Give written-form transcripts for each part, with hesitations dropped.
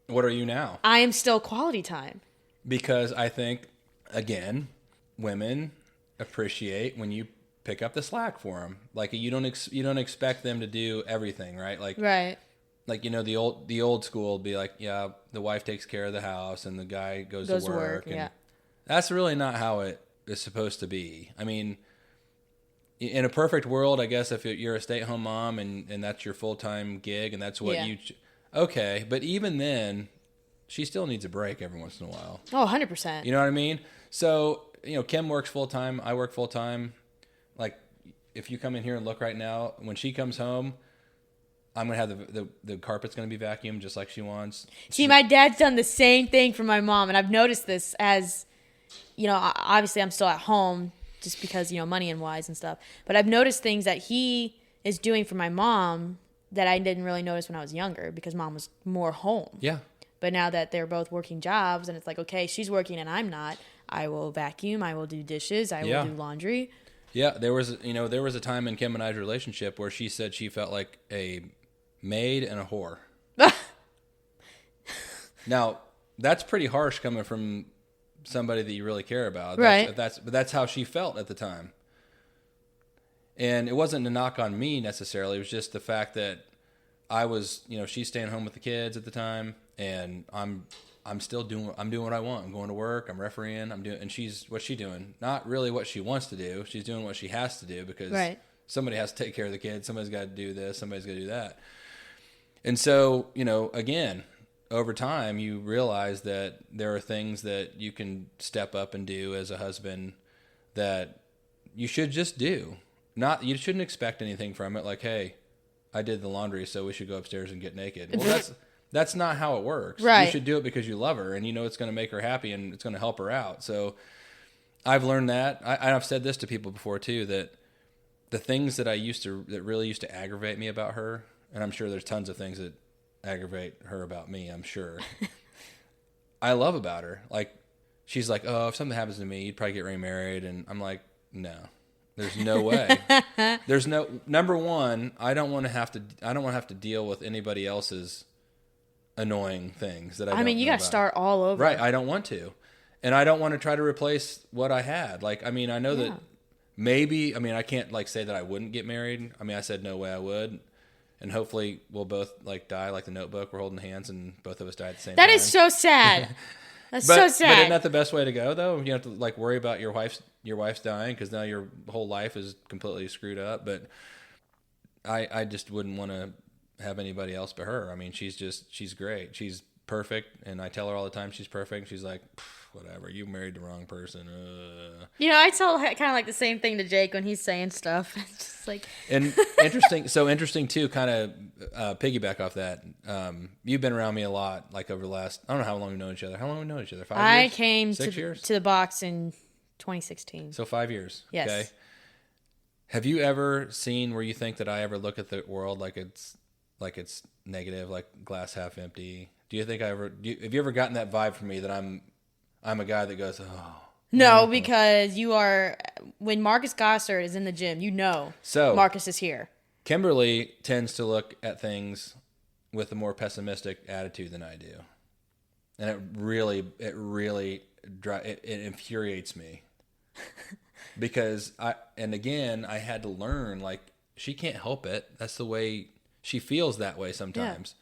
What are you now? I am still quality time. Because I think, again, women appreciate when you pick up the slack for them. Like you don't expect them to do everything, right? Right. Like the old school will be like, yeah, the wife takes care of the house and the guy goes to work, and yeah. that's really not how it is supposed to be. I mean, in a perfect world, I guess if you're a stay-at-home mom and that's your full-time gig and that's what okay, but even then, she still needs a break every once in a while. Oh, 100%. You know what I mean? So, Kim works full-time, I work full-time. Like, if you come in here and look right now, when she comes home, I'm going to have the carpet's going to be vacuumed just like she wants. See, my dad's done the same thing for my mom, and I've noticed this as, obviously I'm still at home just because, money and wise and stuff. But I've noticed things that he is doing for my mom that I didn't really notice when I was younger because mom was more home. Yeah. But now that they're both working jobs and it's like, okay, she's working and I'm not, I will vacuum, I will do dishes, I will do laundry. Yeah, there was a time in Kim and I's relationship where she said she felt like a maid and a whore. Now, that's pretty harsh coming from somebody that you really care about. Right. But that's how she felt at the time. And it wasn't a knock on me necessarily. It was just the fact that I was, she's staying home with the kids at the time, and I'm doing what I want. I'm going to work. I'm refereeing. And what's she doing? Not really what she wants to do. She's doing what she has to do because somebody has to take care of the kids. Somebody's got to do this. Somebody's got to do that. And so, again, over time, you realize that there are things that you can step up and do as a husband that you should just do. You shouldn't expect anything from it. Like, hey, I did the laundry, so we should go upstairs and get naked. Well, that's not how it works. Right. You should do it because you love her and it's going to make her happy and it's going to help her out. So I've learned that. I've said this to people before too, that the things that that really used to aggravate me about her, and I'm sure there's tons of things that aggravate her about me, I'm sure. I love about her. Like, she's like, oh, if something happens to me, you'd probably get remarried. And I'm like, no. There's no way. Number one, I don't want to have to deal with anybody else's annoying things that I mean, you got to start all over. Right. I don't want to. And I don't want to try to replace what I had. Like, I mean, I know that maybe, I can't say that I wouldn't get married. I said no way I would. And hopefully we'll both die like the Notebook. We're holding hands and both of us die at the same time. That is so sad. That's so sad. But isn't that the best way to go, though? You don't have to worry about your wife's dying because now your whole life is completely screwed up. But I just wouldn't want to have anybody else but her. She's great. She's perfect, and I tell her all the time she's perfect. She's like, whatever, you married the wrong person. I tell kind of like the same thing to Jake when he's saying stuff. It's just like... And interesting too, kind of piggyback off that. You've been around me a lot, over the last, I don't know how long we've known each other. How long have we known each other? 5 years? I came 6 years? to the box in 2016. So 5 years. Yes. Okay. Have you ever seen where you think that I ever look at the world like it's negative, like glass half empty? Do you think have you ever gotten that vibe from me that I'm a guy that goes, oh. No, because you are, when Marcus Gossard is in the gym, so Marcus is here. Kimberly tends to look at things with a more pessimistic attitude than I do. And it really infuriates me. Because I had to learn, she can't help it. That's the way she feels that way sometimes. Yeah.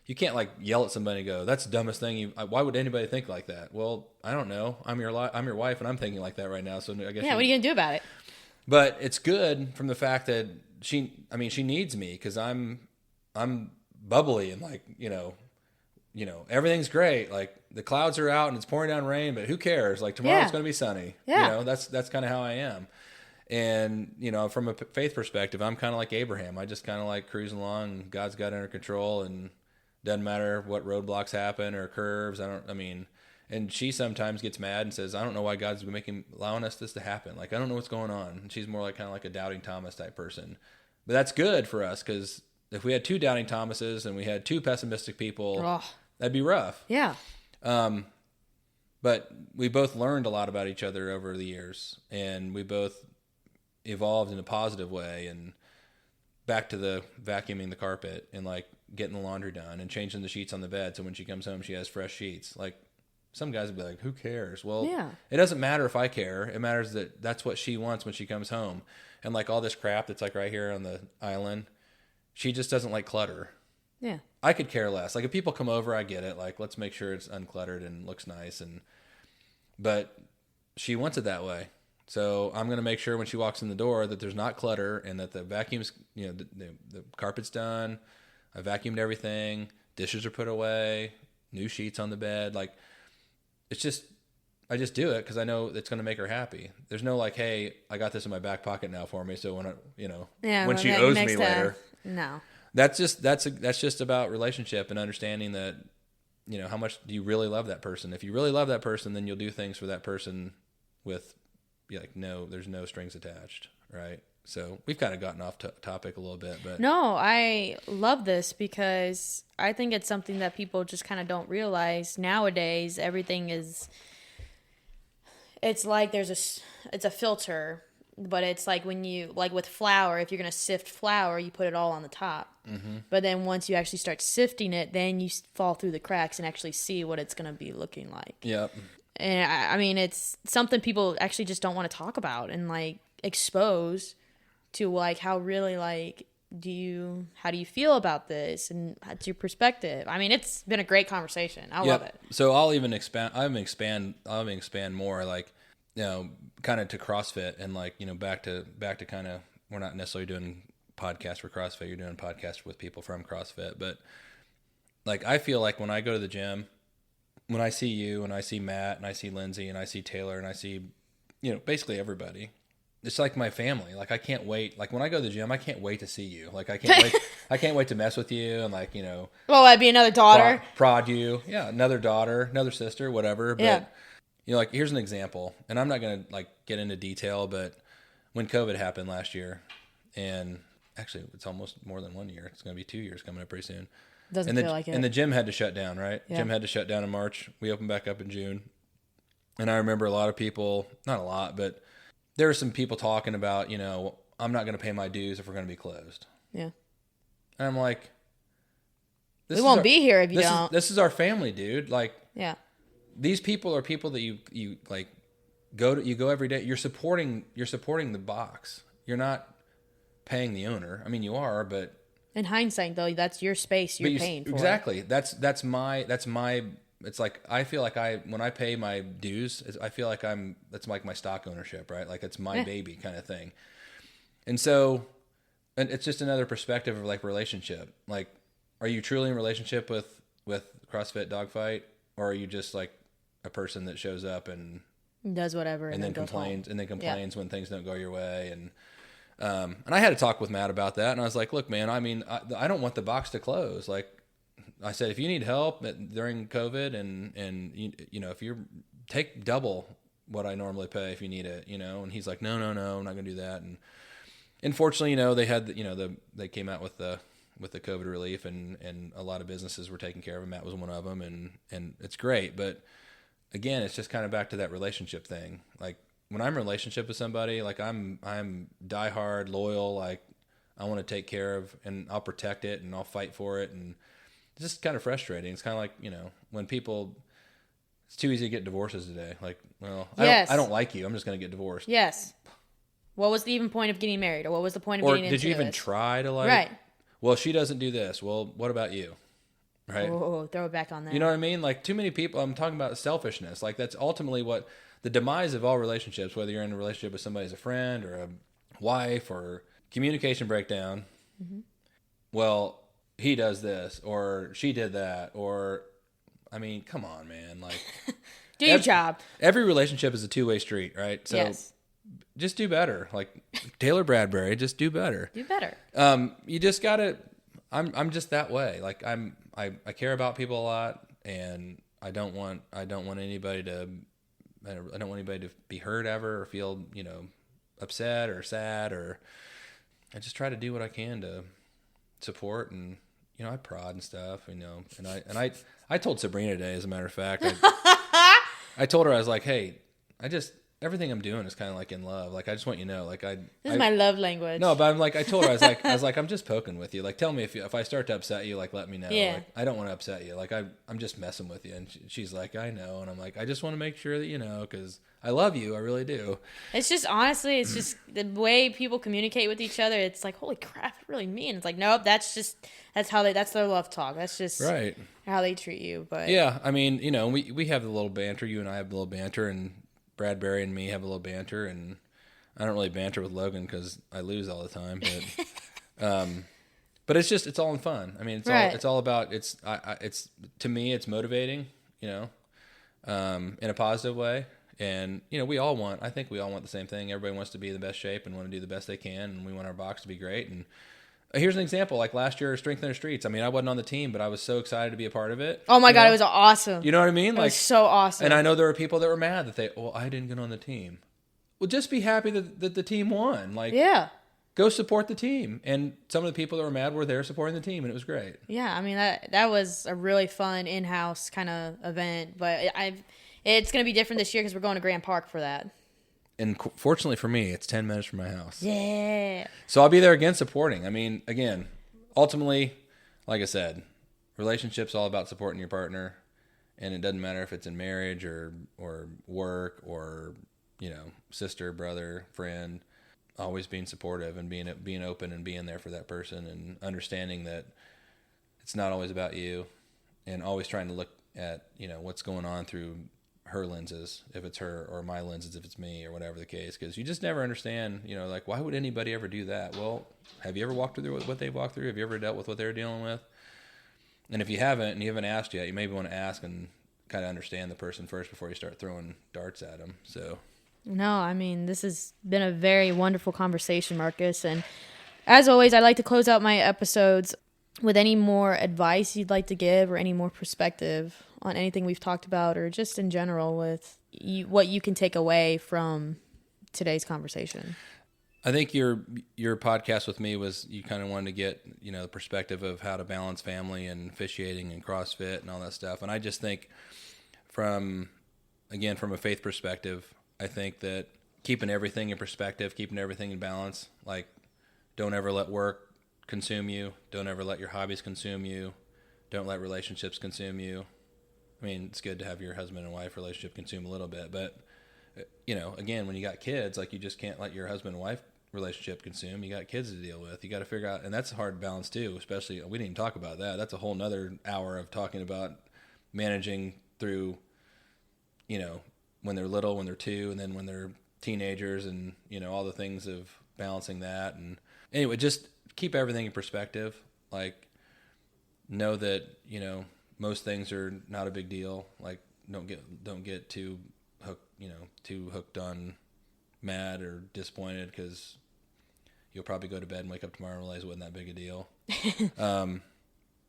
You can't yell at somebody and go, that's the dumbest thing. Why would anybody think like that? Well, I don't know. I'm your wife and I'm thinking like that right now. So I guess. Yeah. What are you going to do about it? But it's good from the fact that she needs me because I'm bubbly and everything's great. The clouds are out and it's pouring down rain, but who cares? Tomorrow it's going to be sunny. Yeah. That's kind of how I am. And, from a faith perspective, I'm kind of like Abraham. I just kind of cruising along and God's got it under control and doesn't matter what roadblocks happen or curves. And she sometimes gets mad and says, I don't know why God's allowing this to happen. I don't know what's going on. And she's more kind of like a doubting Thomas type person. But that's good for us because if we had two doubting Thomases and we had two pessimistic people, that'd be rough. Yeah. But we both learned a lot about each other over the years, and we both evolved in a positive way. And back to the vacuuming the carpet, and getting the laundry done and changing the sheets on the bed so when she comes home she has fresh sheets. Like, some guys would be like, who cares? Well, Yeah. it doesn't matter if I care. It matters that that's what she wants when she comes home. And like all this crap that's like right here on the island, she just doesn't like clutter. Yeah. I could care less. Like, if people come over, I get it. Like, let's make sure it's uncluttered and looks nice. But she wants it that way. So I'm going to make sure when she walks in the door that there's not clutter and that the vacuum's, the carpet's done. I vacuumed everything. Dishes are put away. New sheets on the bed. Like, it's just, I just do it because I know it's going to make her happy. There's no like, hey, I got this in my back pocket now for me. So when when she owes me later. No. That's just about relationship and understanding that, how much do you really love that person? If you really love that person, then you'll do things for that person with, there's no strings attached, right? So we've kind of gotten off topic a little bit, but no, I love this because I think it's something that people just kind of don't realize nowadays. Everything is, it's like it's a filter. But it's like when you, like with flour, if you're going to sift flour, you put it all on the top. Mm-hmm. But then once you actually start sifting it, then you fall through the cracks and actually see what it's going to be looking like. Yep. And I mean, it's something people actually just don't want to talk about and like expose to like how really like, how do you feel about this? And what's your perspective? I mean, it's been a great conversation. I love it. So I'll even expand more, like, kind of to CrossFit and like, back to kind of, we're not necessarily doing podcasts for CrossFit. You're doing podcasts with people from CrossFit. But like, I feel like when I go to the gym, when I see you and I see Matt and I see Lindsay and I see Taylor and I see, basically everybody, it's like my family. Like, I can't wait. Like, when I go to the gym, I can't wait to see you. Like, I can't wait to mess with you and like, well, that'd be another daughter. Prod you. Yeah. Another daughter, another sister, whatever. But yeah. Like, here's an example, and I'm not going to like get into detail, but when COVID happened last year, and actually it's almost more than 1 year. It's going to be 2 years coming up pretty soon. Doesn't feel like it. And the gym had to shut down, right? Yeah. Gym had to shut down in March. We opened back up in June. And I remember a lot of people, not a lot, but there were some people talking about, I'm not going to pay my dues if we're going to be closed. Yeah. And I'm like, we won't be here if you don't. This is our family, dude. Like, yeah. These people are people that you like go every day. You're supporting the box. You're not paying the owner. I mean, you are, but in hindsight, though, that's your space. You're paying for exactly. That's my. It's like, I feel like when I pay my dues, I feel like that's like my stock ownership, right? Like, it's my baby kind of thing. And so, and it's just another perspective of like relationship. Like, are you truly in relationship with CrossFit Dogfight, or are you just like a person that shows up and does whatever and then complains when things don't go your way? And I had a talk with Matt about that, and I was like, look, man, I mean, I don't want the box to close. Like I said, if you need help during COVID and if you take double what I normally pay if you need it, and he's like, no, I'm not going to do that. And fortunately, they had, they came out with the COVID relief, and a lot of businesses were taking care of it. Matt was one of them, and it's great. But again, it's just kind of back to that relationship thing. Like, when I'm in a relationship with somebody, like I'm diehard, loyal, like I want to take care of, and I'll protect it and I'll fight for it. And it's just kind of frustrating. It's kind of like, when people, it's too easy to get divorces today. Like, well, yes. I don't like you. I'm just going to get divorced. Yes. What was the even point of getting married? Or what was the point of getting into it? Or did you even try to like, right. Well, she doesn't do this. Well, what about you? Right? Oh, throw it back on that. You know what I mean? Like, too many people, I'm talking about selfishness. Like, that's ultimately what the demise of all relationships, whether you're in a relationship with somebody as a friend or a wife, or communication breakdown. Mm-hmm. Well, he does this or she did that, or, I mean, come on, man. Like, do your job. Every relationship is a two-way street, right? So yes. Just do better. Like Taylor Bradbury, just do better. Do better. You just gotta. I'm just that way. Like, I care about people a lot, and I don't want anybody to be hurt ever, or feel upset or sad, or I just try to do what I can to support, and I prod and stuff, and I told Sabrina today, as a matter of fact, I told her, I was like, hey, everything I'm doing is kind of like in love. Like, I just want you to know, like, This is my love language. No, but I'm like, I told her, I was like, I'm just poking with you. Like, tell me if I start to upset you, like, let me know. Yeah. Like, I don't want to upset you. Like, I'm just messing with you. And she's like, I know. And I'm like, I just want to make sure that you know, because I love you. I really do. It's just, honestly, it's just the way people communicate with each other. It's like, holy crap, I really mean. It's like, nope, that's their love talk. That's just Right. how they treat you. But yeah, I mean, you know, we have the little banter. You and I have a little banter, and Bradbury and me have a little banter, and I don't really banter with Logan because I lose all the time. But it's all in fun. I mean, it's all about it's to me it's motivating, you know, in a positive way. And you know, I think we all want the same thing. Everybody wants to be in the best shape and want to do the best they can, and we want our box to be great. And here's an example. Like last year, Strength in the Streets. I mean, I wasn't on the team, but I was so excited to be a part of it. Oh my God, it was awesome. You know what I mean? It was so awesome. And I know there were people that were mad that I didn't get on the team. Well, just be happy that the team won. Like, yeah, go support the team. And some of the people that were mad were there supporting the team, and it was great. Yeah, I mean that was a really fun in-house kind of event, but it's going to be different this year because we're going to Grand Park for that. And fortunately for me, it's 10 minutes from my house. Yeah. So I'll be there again supporting. I mean, again, ultimately, like I said, relationships all about supporting your partner, and it doesn't matter if it's in marriage or work or, you know, sister, brother, friend. Always being supportive and being open and being there for that person, and understanding that it's not always about you, and always trying to look at, you know, what's going on through her lenses, if it's her, or my lenses if it's me, or whatever the case, because you just never understand, you know, like, why would anybody ever do that? Well, have you ever walked through what they've walked through? Have you ever dealt with what they're dealing with? And if you haven't, and you haven't asked yet, you maybe want to ask and kind of understand the person first before you start throwing darts at them. So no, I mean, this has been a very wonderful conversation, Marcus, and as always, I like to close out my episodes with any more advice you'd like to give, or any more perspective on anything we've talked about, or just in general with what you can take away from today's conversation. I think your podcast with me was, you kind of wanted to get, you know, the perspective of how to balance family and officiating and CrossFit and all that stuff. And I just think from a faith perspective, I think that keeping everything in perspective, keeping everything in balance, like, don't ever let work consume you. Don't ever let your hobbies consume you. Don't let relationships consume you. I mean, it's good to have your husband and wife relationship consume a little bit, but, you know, again, when you got kids, like, you just can't let your husband and wife relationship consume. You got kids to deal with. You got to figure out, and that's a hard balance too, especially, we didn't even talk about that. That's a whole nother hour of talking about managing through, you know, when they're little, when they're 2, and then when they're teenagers, and, you know, all the things of balancing that. And anyway, just keep everything in perspective. Like, know that, you know, most things are not a big deal. Like, don't get too hooked on mad or disappointed, because you'll probably go to bed and wake up tomorrow and realize it wasn't that big a deal.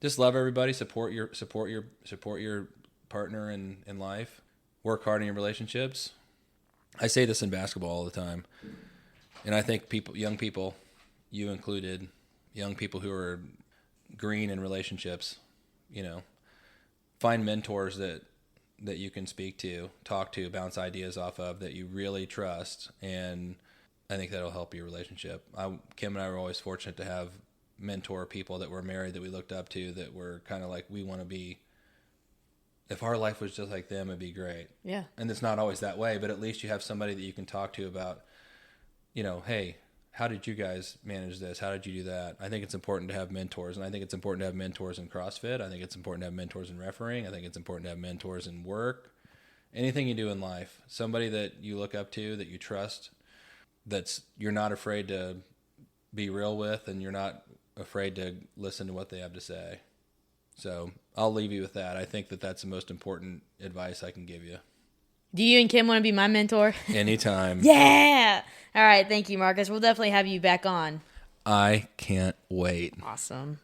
Just love everybody. Support your partner in life. Work hard in your relationships. I say this in basketball all the time, and I think young people, you included, young people who are green in relationships, you know, find mentors that you can speak to, talk to, bounce ideas off of, that you really trust, and I think that'll help your relationship. Kim and I were always fortunate to have mentor people that were married that we looked up to, that were kind of like, we want to be, if our life was just like them, it'd be great. Yeah. And it's not always that way, but at least you have somebody that you can talk to about, you know, hey, how did you guys manage this? How did you do that? I think it's important to have mentors, and I think it's important to have mentors in CrossFit. I think it's important to have mentors in refereeing. I think it's important to have mentors in work. Anything you do in life, somebody that you look up to, that you trust, you're not afraid to be real with, and you're not afraid to listen to what they have to say. So I'll leave you with that. I think that's the most important advice I can give you. Do you and Kim want to be my mentor? Anytime. Yeah. All right. Thank you, Marcus. We'll definitely have you back on. I can't wait. Awesome.